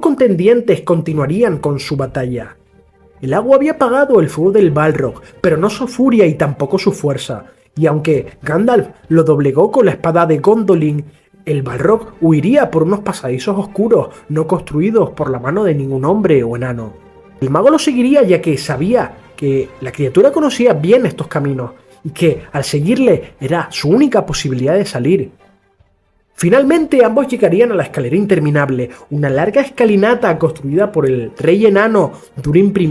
contendientes continuarían con su batalla. El agua había apagado el fuego del Balrog, pero no su furia y tampoco su fuerza, y aunque Gandalf lo doblegó con la espada de Gondolin, el Balrog huiría por unos pasadizos oscuros no construidos por la mano de ningún hombre o enano. El mago lo seguiría ya que sabía que la criatura conocía bien estos caminos y que al seguirle era su única posibilidad de salir. Finalmente ambos llegarían a la escalera interminable, una larga escalinata construida por el rey enano Durin I,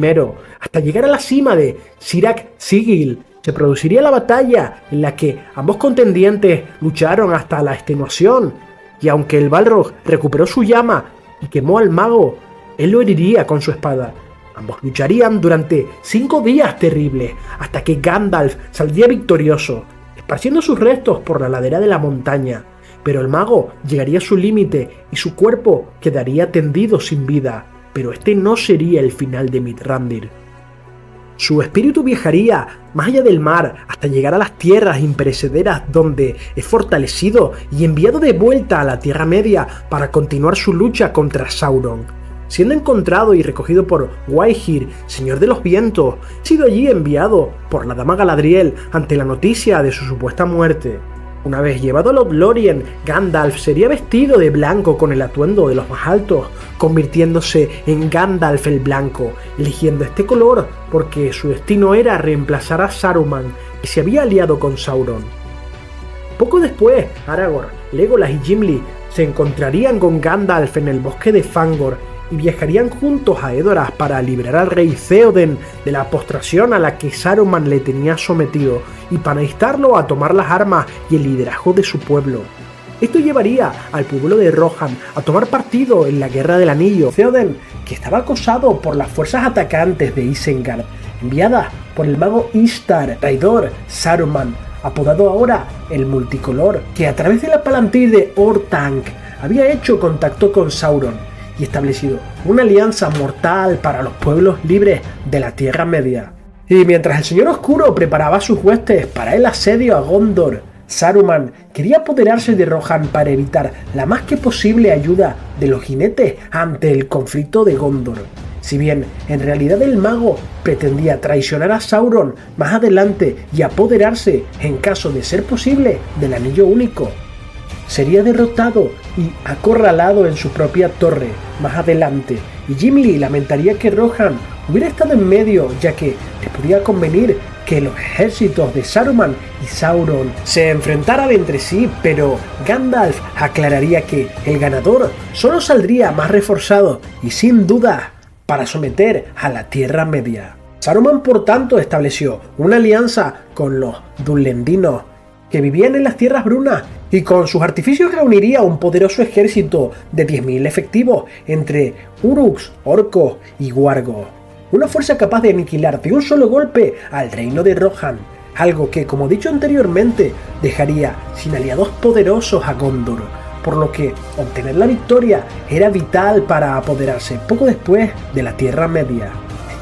hasta llegar a la cima de Sirak Sigil. Se produciría la batalla en la que ambos contendientes lucharon hasta la extenuación, y aunque el Balrog recuperó su llama y quemó al mago, él lo heriría con su espada. Ambos lucharían durante 5 días terribles, hasta que Gandalf saldría victorioso, esparciendo sus restos por la ladera de la montaña. Pero el mago llegaría a su límite y su cuerpo quedaría tendido sin vida, pero este no sería el final de Mithrandir. Su espíritu viajaría más allá del mar hasta llegar a las tierras imperecederas, donde es fortalecido y enviado de vuelta a la Tierra Media para continuar su lucha contra Sauron. Siendo encontrado y recogido por Waihir, señor de los vientos, ha sido allí enviado por la dama Galadriel ante la noticia de su supuesta muerte. Una vez llevado a Lothlórien, Gandalf sería vestido de blanco con el atuendo de los más altos, convirtiéndose en Gandalf el Blanco, eligiendo este color porque su destino era reemplazar a Saruman, que se había aliado con Sauron. Poco después, Aragorn, Legolas y Gimli se encontrarían con Gandalf en el bosque de Fangor y viajarían juntos a Edoras para liberar al rey Theoden de la postración a la que Saruman le tenía sometido y para instarlo a tomar las armas y el liderazgo de su pueblo. Esto llevaría al pueblo de Rohan a tomar partido en la Guerra del Anillo. Theoden, que estaba acosado por las fuerzas atacantes de Isengard, enviadas por el mago Istar, traidor Saruman, apodado ahora el Multicolor, que a través de la Palantir de Orthanc había hecho contacto con Sauron y establecido una alianza mortal para los pueblos libres de la Tierra Media. Y mientras el Señor Oscuro preparaba sus huestes para el asedio a Gondor, Saruman quería apoderarse de Rohan para evitar la más que posible ayuda de los jinetes ante el conflicto de Gondor. Si bien en realidad el mago pretendía traicionar a Sauron más adelante y apoderarse, en caso de ser posible, del Anillo Único, sería derrotado y acorralado en su propia torre más adelante, y Gimli lamentaría que Rohan hubiera estado en medio, ya que les podía convenir que los ejércitos de Saruman y Sauron se enfrentaran entre sí, pero Gandalf aclararía que el ganador solo saldría más reforzado y sin duda para someter a la Tierra Media. Saruman, por tanto, estableció una alianza con los Dunlendinos, que vivían en las Tierras Brunas, y con sus artificios reuniría un poderoso ejército de 10.000 efectivos entre Uruks, orcos y wargos. Una fuerza capaz de aniquilar de un solo golpe al reino de Rohan, algo que, como dicho anteriormente, dejaría sin aliados poderosos a Gondor, por lo que obtener la victoria era vital para apoderarse poco después de la Tierra Media.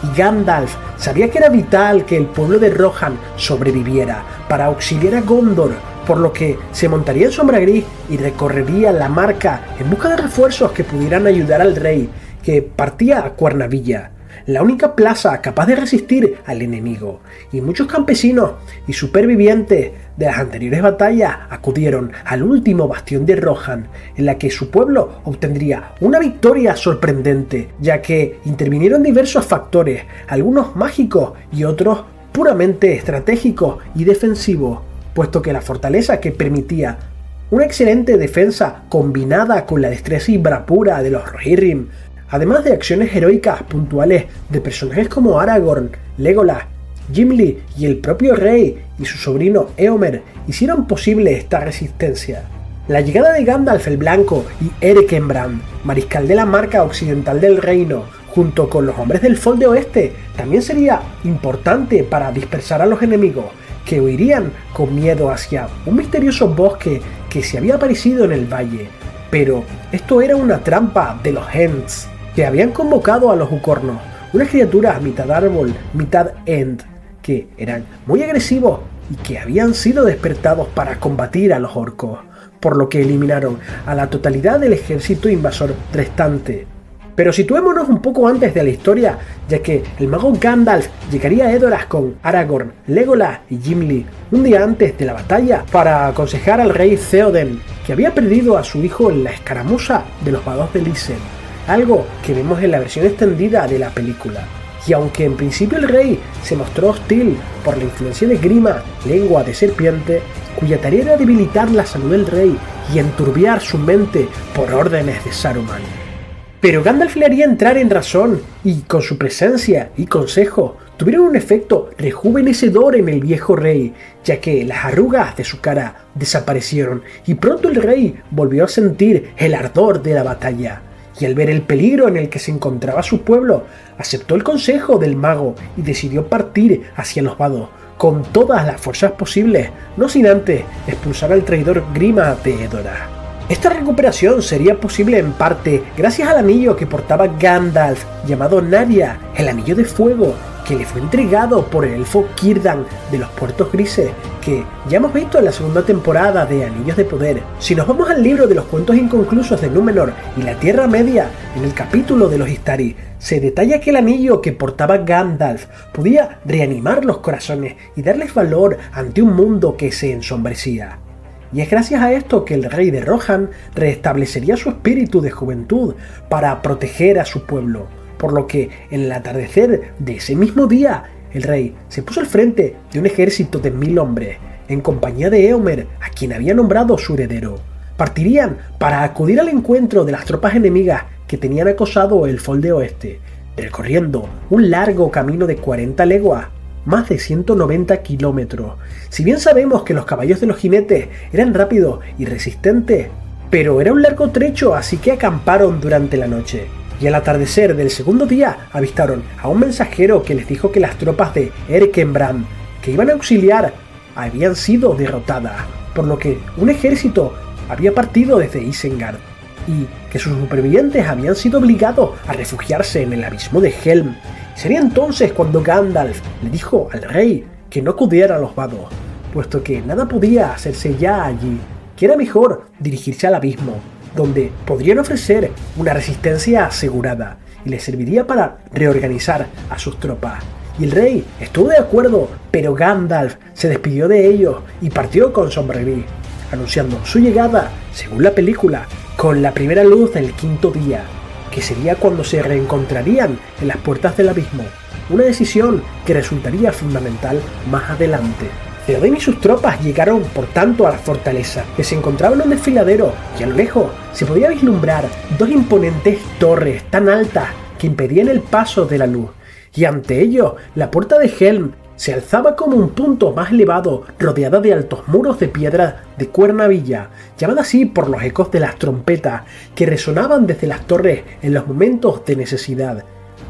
Y Gandalf sabía que era vital que el pueblo de Rohan sobreviviera para auxiliar a Gondor, por lo que se montaría en Sombra Gris y recorrería la marca en busca de refuerzos que pudieran ayudar al rey, que partía a Cuernavilla, la única plaza capaz de resistir al enemigo, y muchos campesinos y supervivientes de las anteriores batallas acudieron al último bastión de Rohan, en la que su pueblo obtendría una victoria sorprendente, ya que intervinieron diversos factores, algunos mágicos y otros puramente estratégicos y defensivos, puesto que la fortaleza, que permitía una excelente defensa combinada con la destreza y bravura de los Rohirrim, además de acciones heroicas puntuales de personajes como Aragorn, Legolas, Gimli y el propio rey y su sobrino Éomer, hicieron posible esta resistencia. La llegada de Gandalf el Blanco y Erkenbrand, mariscal de la marca occidental del reino, junto con los hombres del Fold de Oeste, también sería importante para dispersar a los enemigos, que huirían con miedo hacia un misterioso bosque que se había aparecido en el valle. Pero esto era una trampa de los Ents, que habían convocado a los Ucornos, unas criaturas mitad árbol, mitad Ent, que eran muy agresivos y que habían sido despertados para combatir a los orcos, por lo que eliminaron a la totalidad del ejército invasor restante. Pero situémonos un poco antes de la historia, ya que el mago Gandalf llegaría a Edoras con Aragorn, Legolas y Gimli un día antes de la batalla para aconsejar al rey Theoden, que había perdido a su hijo en la escaramuza de los vados de Lisen, algo que vemos en la versión extendida de la película. Y aunque en principio el rey se mostró hostil por la influencia de Grima, lengua de serpiente, cuya tarea era debilitar la salud del rey y enturbiar su mente por órdenes de Saruman. Pero Gandalf le haría entrar en razón y con su presencia y consejo tuvieron un efecto rejuvenecedor en el viejo rey, ya que las arrugas de su cara desaparecieron y pronto el rey volvió a sentir el ardor de la batalla. Y al ver el peligro en el que se encontraba su pueblo, aceptó el consejo del mago y decidió partir hacia los vados con todas las fuerzas posibles, no sin antes expulsar al traidor Grima de Edoras. Esta recuperación sería posible en parte gracias al anillo que portaba Gandalf, llamado Narya, el anillo de fuego, que le fue entregado por el elfo Círdan de los Puertos Grises, que ya hemos visto en la segunda temporada de Anillos de Poder. Si nos vamos al libro de los cuentos inconclusos de Númenor y la Tierra Media, en el capítulo de los Istari, se detalla que el anillo que portaba Gandalf podía reanimar los corazones y darles valor ante un mundo que se ensombrecía. Y es gracias a esto que el rey de Rohan restablecería su espíritu de juventud para proteger a su pueblo, por lo que en el atardecer de ese mismo día, el rey se puso al frente de un ejército de 1000 hombres, en compañía de Éomer, a quien había nombrado su heredero. Partirían para acudir al encuentro de las tropas enemigas que tenían acosado el Fold Oeste, recorriendo un largo camino de 40 leguas, más de 190 kilómetros. Si bien sabemos que los caballos de los jinetes eran rápidos y resistentes, pero era un largo trecho, así que acamparon durante la noche. Y al atardecer del segundo día avistaron a un mensajero que les dijo que las tropas de Erkenbrand, que iban a auxiliar, habían sido derrotadas, por lo que un ejército había partido desde Isengard, y que sus supervivientes habían sido obligados a refugiarse en el abismo de Helm. Sería entonces cuando Gandalf le dijo al rey que no acudiera a los vados, puesto que nada podía hacerse ya allí, que era mejor dirigirse al abismo, donde podrían ofrecer una resistencia asegurada y les serviría para reorganizar a sus tropas. Y el rey estuvo de acuerdo, pero Gandalf se despidió de ellos y partió con Sombrerí, anunciando su llegada, según la película, con la primera luz del quinto día, que sería cuando se reencontrarían en las puertas del abismo, una decisión que resultaría fundamental más adelante. Theoden y sus tropas llegaron por tanto a la fortaleza, que se encontraba en un desfiladero, y a lo lejos se podía vislumbrar dos imponentes torres tan altas que impedían el paso de la luz, y ante ello la puerta de Helm se alzaba como un punto más elevado, rodeada de altos muros de piedra de cuernavilla, llamada así por los ecos de las trompetas que resonaban desde las torres en los momentos de necesidad,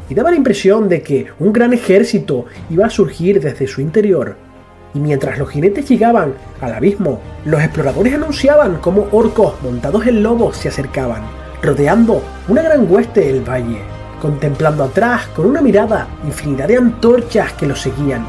y daba la impresión de que un gran ejército iba a surgir desde su interior. Y mientras los jinetes llegaban al abismo, los exploradores anunciaban cómo orcos montados en lobos se acercaban, rodeando una gran hueste del valle, contemplando atrás con una mirada infinidad de antorchas que los seguían.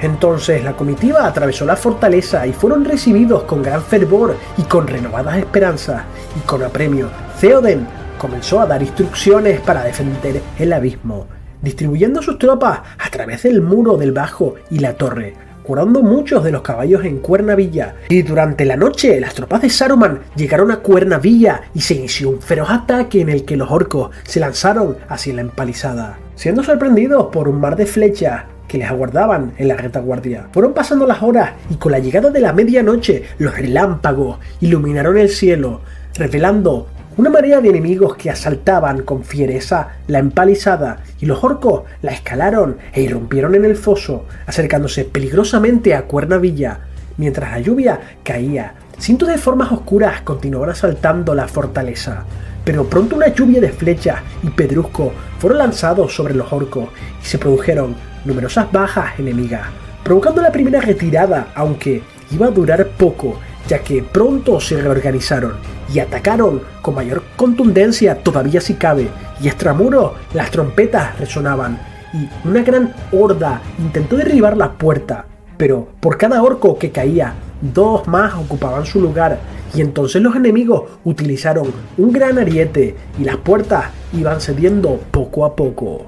Entonces la comitiva atravesó la fortaleza y fueron recibidos con gran fervor y con renovadas esperanzas, y con apremio Theoden comenzó a dar instrucciones para defender el abismo, distribuyendo sus tropas a través del muro del bajo y la torre, curando muchos de los caballos en Cuernavilla. Y durante la noche las tropas de Saruman llegaron a Cuernavilla y se inició un feroz ataque en el que los orcos se lanzaron hacia la empalizada, siendo sorprendidos por un mar de flechas que les aguardaban en la retaguardia. Fueron pasando las horas y con la llegada de la medianoche los relámpagos iluminaron el cielo, revelando una marea de enemigos que asaltaban con fiereza la empalizada, y los orcos la escalaron e irrumpieron en el foso, acercándose peligrosamente a Cuernavilla. Mientras la lluvia caía, cientos de formas oscuras continuaban asaltando la fortaleza, pero pronto una lluvia de flechas y pedruscos fueron lanzados sobre los orcos y se produjeron numerosas bajas enemigas, provocando la primera retirada, aunque iba a durar poco, ya que pronto se reorganizaron y atacaron con mayor contundencia todavía si cabe, y extramuros las trompetas resonaban, y una gran horda intentó derribar la puerta, pero por cada orco que caía, dos más ocupaban su lugar, y entonces los enemigos utilizaron un gran ariete y las puertas iban cediendo poco a poco.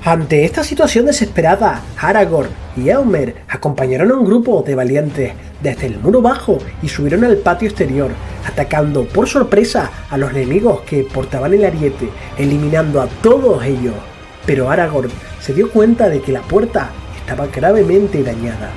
Ante esta situación desesperada, Aragorn y Éomer acompañaron a un grupo de valientes desde el muro bajo y subieron al patio exterior, atacando por sorpresa a los enemigos que portaban el ariete, eliminando a todos ellos. Pero Aragorn se dio cuenta de que la puerta estaba gravemente dañada.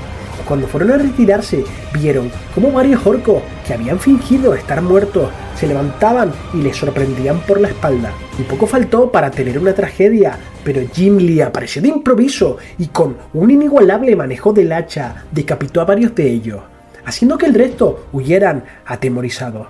Cuando fueron a retirarse, vieron cómo varios orcos que habían fingido estar muertos se levantaban y les sorprendían por la espalda. Y poco faltó para tener una tragedia, pero Gimli apareció de improviso y con un inigualable manejo del hacha decapitó a varios de ellos, haciendo que el resto huyeran atemorizados.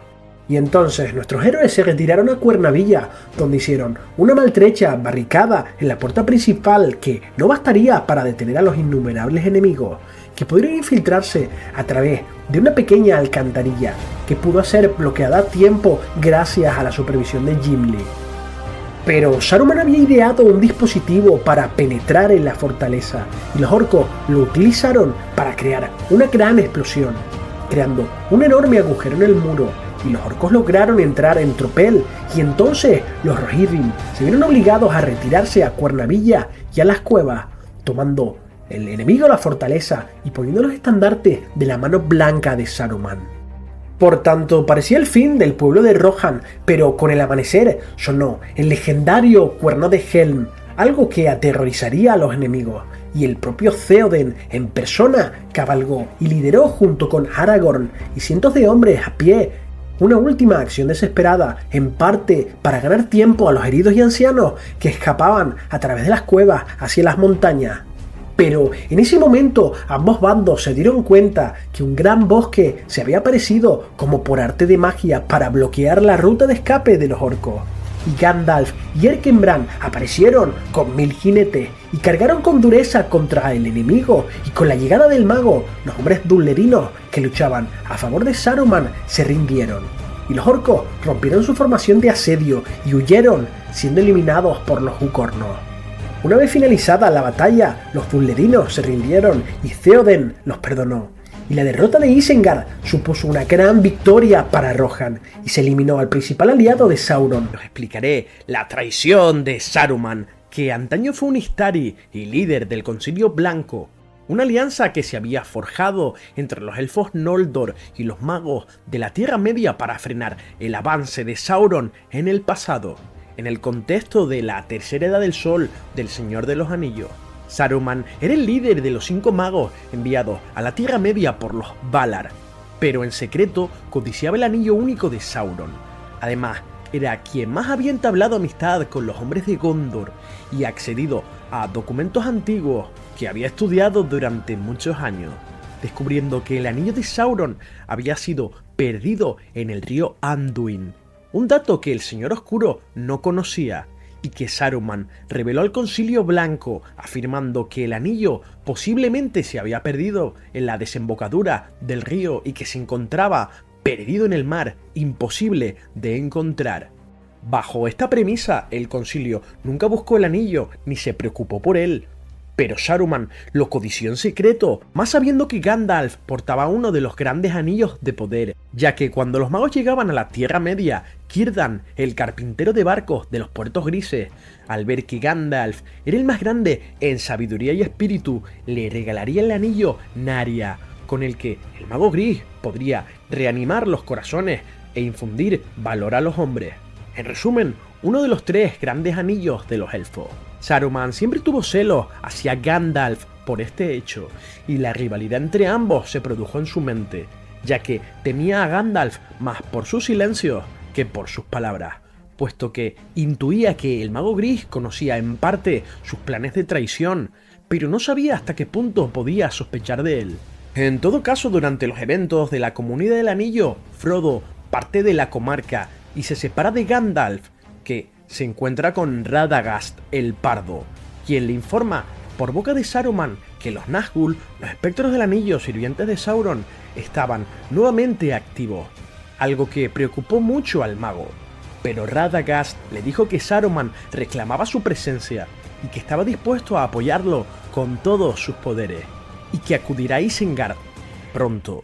Y entonces nuestros héroes se retiraron a Cuernavilla, donde hicieron una maltrecha barricada en la puerta principal que no bastaría para detener a los innumerables enemigos, que podrían infiltrarse a través de una pequeña alcantarilla que pudo ser bloqueada a tiempo gracias a la supervisión de Gimli. Pero Saruman había ideado un dispositivo para penetrar en la fortaleza y los orcos lo utilizaron para crear una gran explosión, creando un enorme agujero en el muro, y los orcos lograron entrar en tropel, y entonces los Rohirrim se vieron obligados a retirarse a Cuernavilla y a las cuevas, tomando el enemigo la fortaleza y poniendo los estandartes de la mano blanca de Saruman. Por tanto, parecía el fin del pueblo de Rohan, pero con el amanecer sonó el legendario cuerno de Helm, algo que aterrorizaría a los enemigos, y el propio Theoden en persona cabalgó y lideró junto con Aragorn y cientos de hombres a pie una última acción desesperada, en parte para ganar tiempo a los heridos y ancianos que escapaban a través de las cuevas hacia las montañas. Pero en ese momento ambos bandos se dieron cuenta que un gran bosque se había aparecido como por arte de magia para bloquear la ruta de escape de los orcos. Y Gandalf y Erkenbrand aparecieron con 1000 jinetes y cargaron con dureza contra el enemigo, y con la llegada del mago, los hombres dullerinos que luchaban a favor de Saruman se rindieron, y los orcos rompieron su formación de asedio y huyeron, siendo eliminados por los Hucornos. Una vez finalizada la batalla, los dullerinos se rindieron y Theoden los perdonó, y la derrota de Isengard supuso una gran victoria para Rohan y se eliminó al principal aliado de Sauron. Os explicaré la traición de Saruman, que antaño fue un Istari y líder del Concilio Blanco, una alianza que se había forjado entre los elfos Noldor y los magos de la Tierra Media para frenar el avance de Sauron en el pasado, en el contexto de la Tercera Edad del Sol del Señor de los Anillos. Saruman era el líder de los 5 magos enviados a la Tierra Media por los Valar, pero en secreto codiciaba el anillo único de Sauron. Además, era quien más había entablado amistad con los hombres de Gondor y accedido a documentos antiguos que había estudiado durante muchos años, descubriendo que el anillo de Sauron había sido perdido en el río Anduin, un dato que el Señor Oscuro no conocía, y que Saruman reveló al Concilio Blanco, afirmando que el anillo posiblemente se había perdido en la desembocadura del río y que se encontraba perdido en el mar, imposible de encontrar. Bajo esta premisa, el Concilio nunca buscó el anillo ni se preocupó por él, pero Saruman lo codició en secreto, más sabiendo que Gandalf portaba uno de los grandes anillos de poder, ya que cuando los magos llegaban a la Tierra Media, Círdan, el carpintero de barcos de los puertos grises, al ver que Gandalf era el más grande en sabiduría y espíritu, le regalaría el anillo Narya, con el que el mago gris podría reanimar los corazones e infundir valor a los hombres. En resumen, uno de los 3 grandes anillos de los elfos. Saruman siempre tuvo celos hacia Gandalf por este hecho, y la rivalidad entre ambos se produjo en su mente, ya que temía a Gandalf más por su silencio que por sus palabras, puesto que intuía que el mago gris conocía en parte sus planes de traición, pero no sabía hasta qué punto podía sospechar de él. En todo caso, durante los eventos de la Comunidad del Anillo, Frodo parte de la comarca y se separa de Gandalf, que se encuentra con Radagast el Pardo, quien le informa por boca de Saruman que los Nazgûl, los espectros del anillo sirvientes de Sauron, estaban nuevamente activos, algo que preocupó mucho al mago. Pero Radagast le dijo que Saruman reclamaba su presencia y que estaba dispuesto a apoyarlo con todos sus poderes, y que acudirá a Isengard pronto.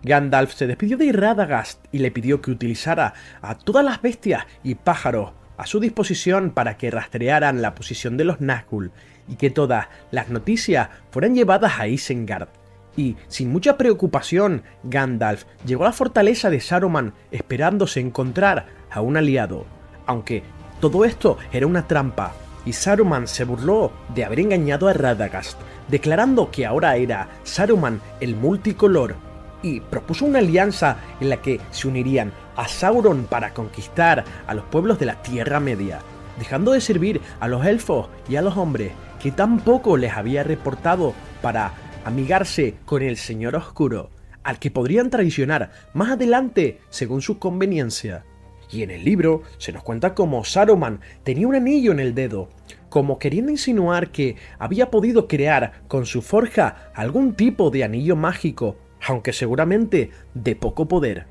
Gandalf se despidió de Radagast y le pidió que utilizara a todas las bestias y pájaros a su disposición para que rastrearan la posición de los Nazgûl y que todas las noticias fueran llevadas a Isengard. Y, sin mucha preocupación, Gandalf llegó a la fortaleza de Saruman esperándose encontrar a un aliado, aunque todo esto era una trampa, y Saruman se burló de haber engañado a Radagast, declarando que ahora era Saruman el multicolor, y propuso una alianza en la que se unirían a Sauron para conquistar a los pueblos de la Tierra Media, dejando de servir a los elfos y a los hombres que tampoco les había reportado para amigarse con el Señor Oscuro, al que podrían traicionar más adelante según su conveniencia. Y en el libro se nos cuenta cómo Saruman tenía un anillo en el dedo, como queriendo insinuar que había podido crear con su forja algún tipo de anillo mágico, aunque seguramente de poco poder.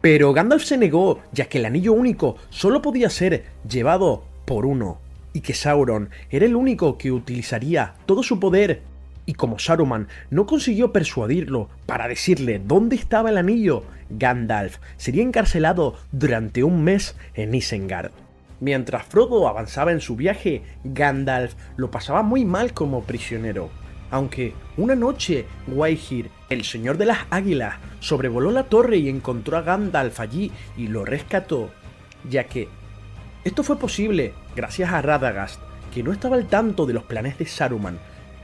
Pero Gandalf se negó, ya que el anillo único solo podía ser llevado por uno, y que Sauron era el único que utilizaría todo su poder. Y como Saruman no consiguió persuadirlo para decirle dónde estaba el anillo, Gandalf sería encarcelado durante un mes en Isengard. Mientras Frodo avanzaba en su viaje, Gandalf lo pasaba muy mal como prisionero, aunque una noche Gwaihir, el señor de las águilas, sobrevoló la torre y encontró a Gandalf allí y lo rescató, ya que esto fue posible gracias a Radagast, que no estaba al tanto de los planes de Saruman.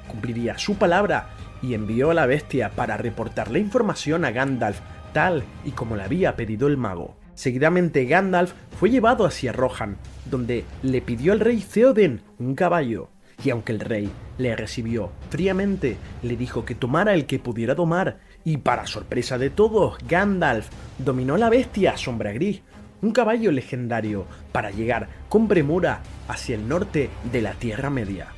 Cumpliría su palabra y envió a la bestia para reportar la información a Gandalf, tal y como le había pedido el mago. Seguidamente Gandalf fue llevado hacia Rohan, donde le pidió al rey Theoden un caballo, y aunque el rey le recibió fríamente, le dijo que tomara el que pudiera domar, y para sorpresa de todos, Gandalf dominó la bestia Sombra Gris, un caballo legendario, para llegar con premura hacia el norte de la Tierra Media.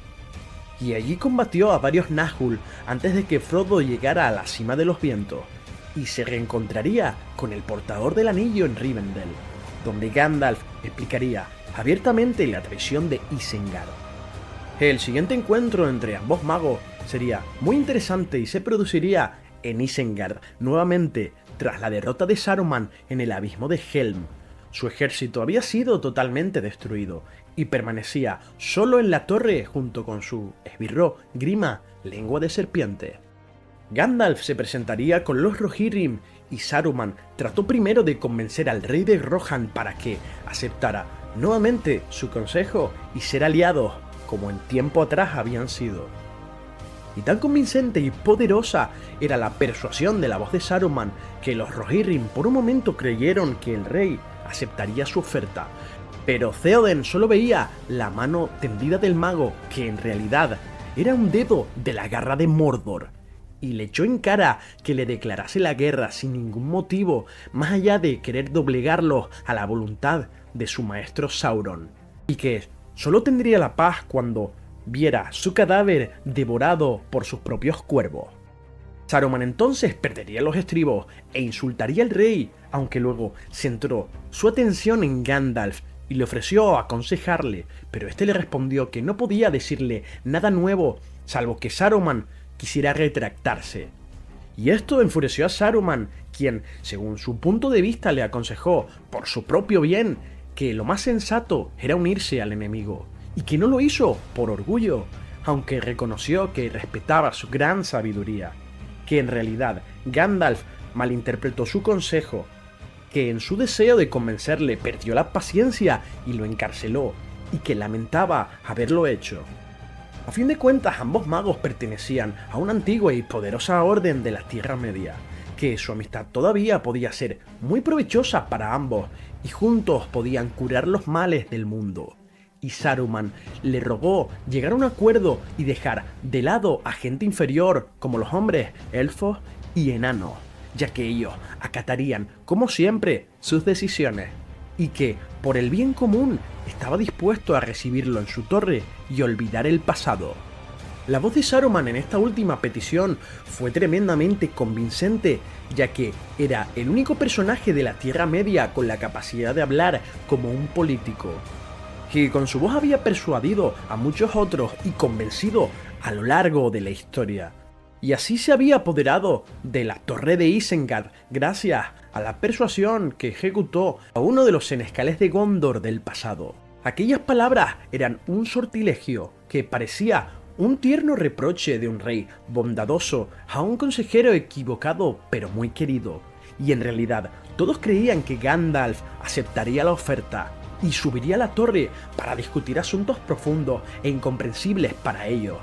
Y allí combatió a varios Nazgûl antes de que Frodo llegara a la cima de los vientos, y se reencontraría con el portador del anillo en Rivendell, donde Gandalf explicaría abiertamente la traición de Isengard. El siguiente encuentro entre ambos magos sería muy interesante y se produciría en Isengard nuevamente tras la derrota de Saruman en el abismo de Helm. Su ejército había sido totalmente destruido y permanecía solo en la torre junto con su esbirro Grima, lengua de serpiente. Gandalf se presentaría con los Rohirrim y Saruman trató primero de convencer al rey de Rohan para que aceptara nuevamente su consejo y ser aliados como en tiempo atrás habían sido. Y tan convincente y poderosa era la persuasión de la voz de Saruman que los Rohirrim por un momento creyeron que el rey aceptaría su oferta, pero Theoden solo veía la mano tendida del mago, que en realidad era un dedo de la garra de Mordor, y le echó en cara que le declarase la guerra sin ningún motivo, más allá de querer doblegarlo a la voluntad de su maestro Sauron, y que solo tendría la paz cuando viera su cadáver devorado por sus propios cuervos. Saruman entonces perdería los estribos e insultaría al rey, aunque luego centró su atención en Gandalf y le ofreció aconsejarle, pero este le respondió que no podía decirle nada nuevo, salvo que Saruman quisiera retractarse. Y esto enfureció a Saruman, quien, según su punto de vista, le aconsejó, por su propio bien, que lo más sensato era unirse al enemigo, y que no lo hizo por orgullo, aunque reconoció que respetaba su gran sabiduría, que en realidad Gandalf malinterpretó su consejo, que en su deseo de convencerle perdió la paciencia y lo encarceló, y que lamentaba haberlo hecho. A fin de cuentas, ambos magos pertenecían a una antigua y poderosa orden de la Tierra Media, que su amistad todavía podía ser muy provechosa para ambos, y juntos podían curar los males del mundo. Y Saruman le rogó llegar a un acuerdo y dejar de lado a gente inferior como los hombres, elfos y enanos, ya que ellos acatarían, como siempre, sus decisiones, y que, por el bien común, estaba dispuesto a recibirlo en su torre y olvidar el pasado. La voz de Saruman en esta última petición fue tremendamente convincente, ya que era el único personaje de la Tierra Media con la capacidad de hablar como un político, y con su voz había persuadido a muchos otros y convencido a lo largo de la historia. y así se había apoderado de la torre de Isengard gracias a la persuasión que ejecutó a uno de los senescales de Gondor del pasado. Aquellas palabras eran un sortilegio que parecía un tierno reproche de un rey bondadoso a un consejero equivocado pero muy querido, y en realidad todos creían que Gandalf aceptaría la oferta y subiría a la torre para discutir asuntos profundos e incomprensibles para ellos,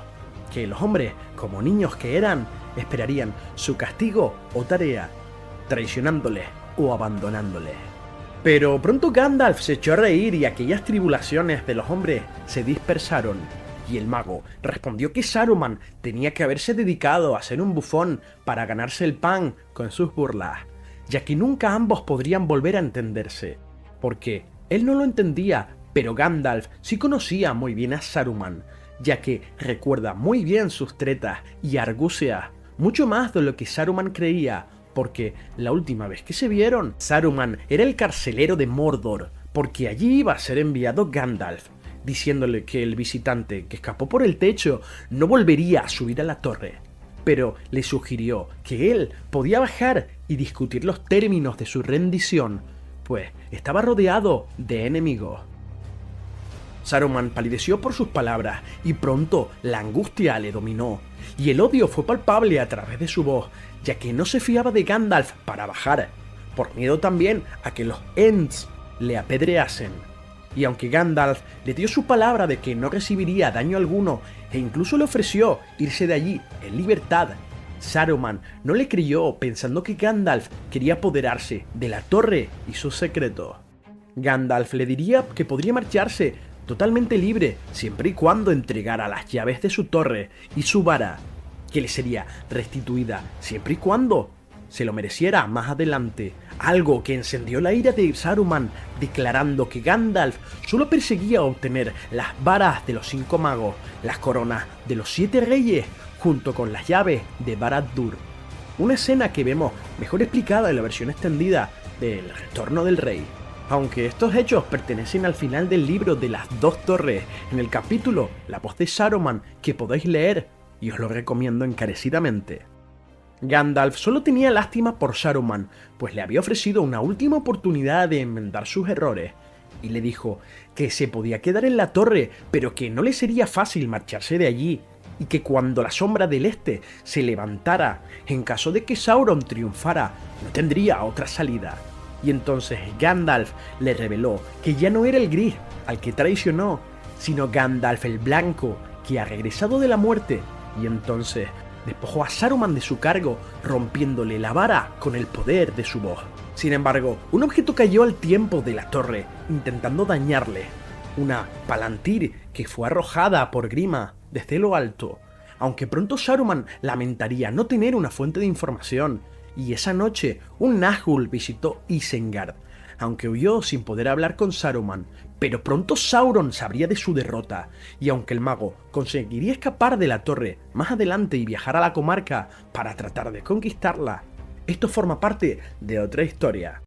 que los hombres, como niños que eran, esperarían su castigo o tarea, traicionándole o abandonándole. Pero pronto Gandalf se echó a reír y aquellas tribulaciones de los hombres se dispersaron, y el mago respondió que Saruman tenía que haberse dedicado a ser un bufón para ganarse el pan con sus burlas, ya que nunca ambos podrían volver a entenderse, porque él no lo entendía, pero Gandalf sí conocía muy bien a Saruman, ya que recuerda muy bien sus tretas y argucias, mucho más de lo que Saruman creía, porque la última vez que se vieron, Saruman era el carcelero de Mordor, porque allí iba a ser enviado Gandalf, diciéndole que el visitante que escapó por el techo no volvería a subir a la torre, pero le sugirió que él podía bajar y discutir los términos de su rendición, pues estaba rodeado de enemigos. Saruman palideció por sus palabras y pronto la angustia le dominó, y el odio fue palpable a través de su voz, ya que no se fiaba de Gandalf para bajar, por miedo también a que los Ents le apedreasen. Y aunque Gandalf le dio su palabra de que no recibiría daño alguno e incluso le ofreció irse de allí en libertad, Saruman no le creyó pensando que Gandalf quería apoderarse de la torre y sus secretos. Gandalf le diría que podría marcharse totalmente libre siempre y cuando entregara las llaves de su torre y su vara, que le sería restituida siempre y cuando se lo mereciera más adelante, algo que encendió la ira de Saruman, declarando que Gandalf solo perseguía obtener las varas de los 5 magos, las coronas de los 7 reyes, junto con las llaves de Barad-dûr. Una escena que vemos mejor explicada en la versión extendida del Retorno del Rey. Aunque estos hechos pertenecen al final del libro de las 2 torres, en el capítulo La voz de Saruman, que podéis leer, y os lo recomiendo encarecidamente. Gandalf solo tenía lástima por Saruman, pues le había ofrecido una última oportunidad de enmendar sus errores, y le dijo que se podía quedar en la torre, pero que no le sería fácil marcharse de allí, y que cuando la sombra del este se levantara, en caso de que Sauron triunfara, no tendría otra salida. Y entonces Gandalf le reveló que ya no era el gris al que traicionó, sino Gandalf el blanco, que ha regresado de la muerte, y entonces despojó a Saruman de su cargo, rompiéndole la vara con el poder de su voz. Sin embargo, un objeto cayó al tiempo de la torre, intentando dañarle. Una palantir que fue arrojada por Grima desde lo alto, aunque pronto Saruman lamentaría no tener una fuente de información, y esa noche un Nazgûl visitó Isengard, aunque huyó sin poder hablar con Saruman, pero pronto Sauron sabría de su derrota, y aunque el mago conseguiría escapar de la torre más adelante y viajar a la comarca para tratar de conquistarla, esto forma parte de otra historia.